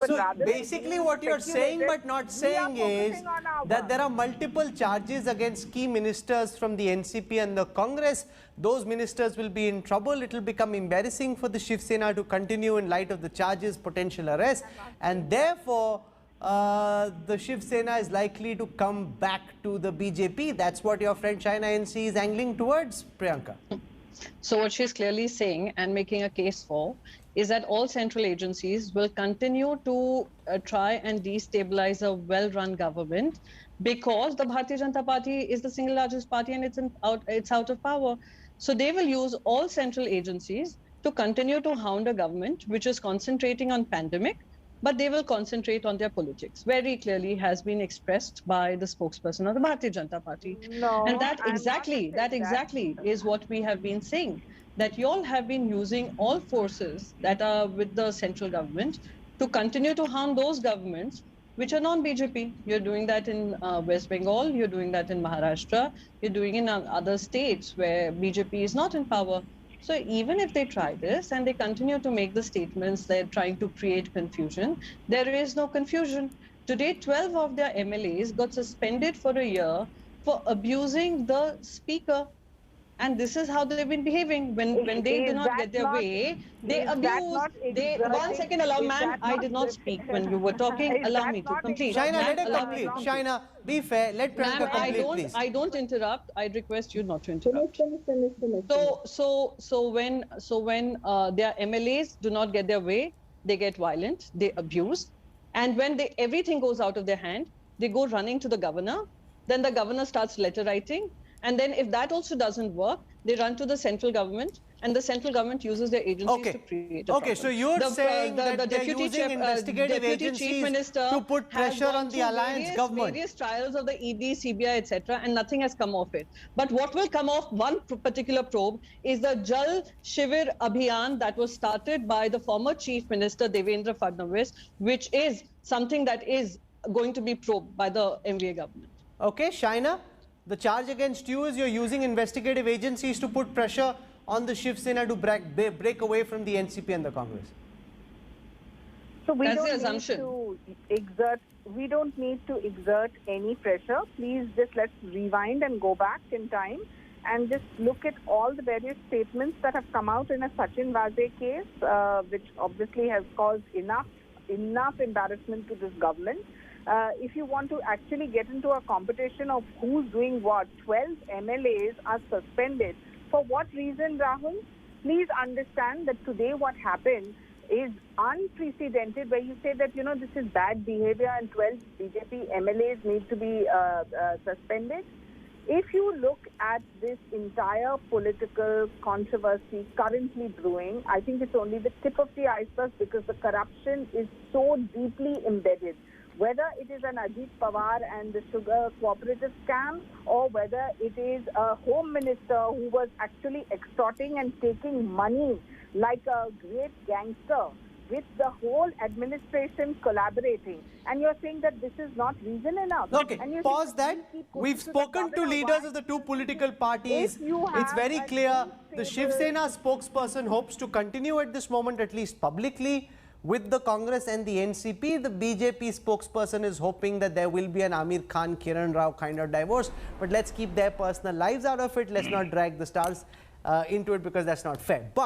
But so rather basically what you're saying but not saying is that there are multiple charges against key ministers from the NCP and the Congress. Those ministers will be in trouble. It will become embarrassing for the Shiv Sena to continue in light of the charges, potential arrest, and therefore the Shiv Sena is likely to come back to the BJP. That's what your friend China NC is angling towards, Priyanka. So what she's clearly saying and making a case for is that all central agencies will continue to try and destabilize a well-run government because the Bharatiya Janata Party is the single largest party and it's out of power. So they will use all central agencies to continue to hound a government which is concentrating on pandemic, but they will concentrate on their politics. Very clearly has been expressed by the spokesperson of the Bharatiya Janata Party. No, and that exactly is what we have been saying, that you all have been using all forces that are with the central government to continue to harm those governments which are non-BJP. You're doing that in West Bengal, you're doing that in Maharashtra, you're doing in other states where BJP is not in power. So even if they try this and they continue to make the statements, they're trying to create confusion, there is no confusion. Today, 12 of their MLAs got suspended for a year for abusing the speaker. And this is how they've been behaving. When they do not get their way, they abuse. They 1 second, allow, ma'am. I did not speak when you were talking. Allow me to complete. China, let her complete. China, be fair. Let Priyanka complete, please. I don't interrupt. I request you not to interrupt. So when their MLAs do not get their way, they get violent, they abuse, and when everything goes out of their hand, they go running to the governor. Then the governor starts letter writing. And then if that also doesn't work, they run to the central government, and the central government uses their agencies to create a problem. So you're saying that they're using investigative agencies to put pressure on the alliance government. Various trials of the ED, CBI, etc., and nothing has come off it. But what will come off one particular probe is the Jal Shivir Abhiyan that was started by the former Chief Minister Devendra Fadnavis, which is something that is going to be probed by the MVA government. Okay, Shaina, the charge against you is you're using investigative agencies to put pressure on the Shiv Sena to break away from the NCP and the Congress. So we That's don't the assumption. We don't need to exert any pressure. Please just let's rewind and go back in time and just look at all the various statements that have come out in a Sachin Vazee case, which obviously has caused enough embarrassment to this government. If you want to actually get into a competition of who's doing what, 12 MLAs are suspended. For what reason, Rahul? Please understand that today what happened is unprecedented, where you say that, this is bad behavior and 12 BJP MLAs need to be suspended. If you look at this entire political controversy currently brewing, I think it's only the tip of the iceberg because the corruption is so deeply embedded. Whether it is an Ajit Pawar and the sugar cooperative scam, or whether it is a home minister who was actually extorting and taking money like a great gangster with the whole administration collaborating. And you're saying that this is not reason enough. Okay, pause that. We've spoken to leaders of the two political parties. It's very clear the Shiv Sena spokesperson hopes to continue at this moment, at least publicly, with the Congress and the NCP. The BJP spokesperson is hoping that there will be an Amir Khan, Kiran Rao kind of divorce. But let's keep their personal lives out of it. Let's not drag the stars into it because that's not fair. But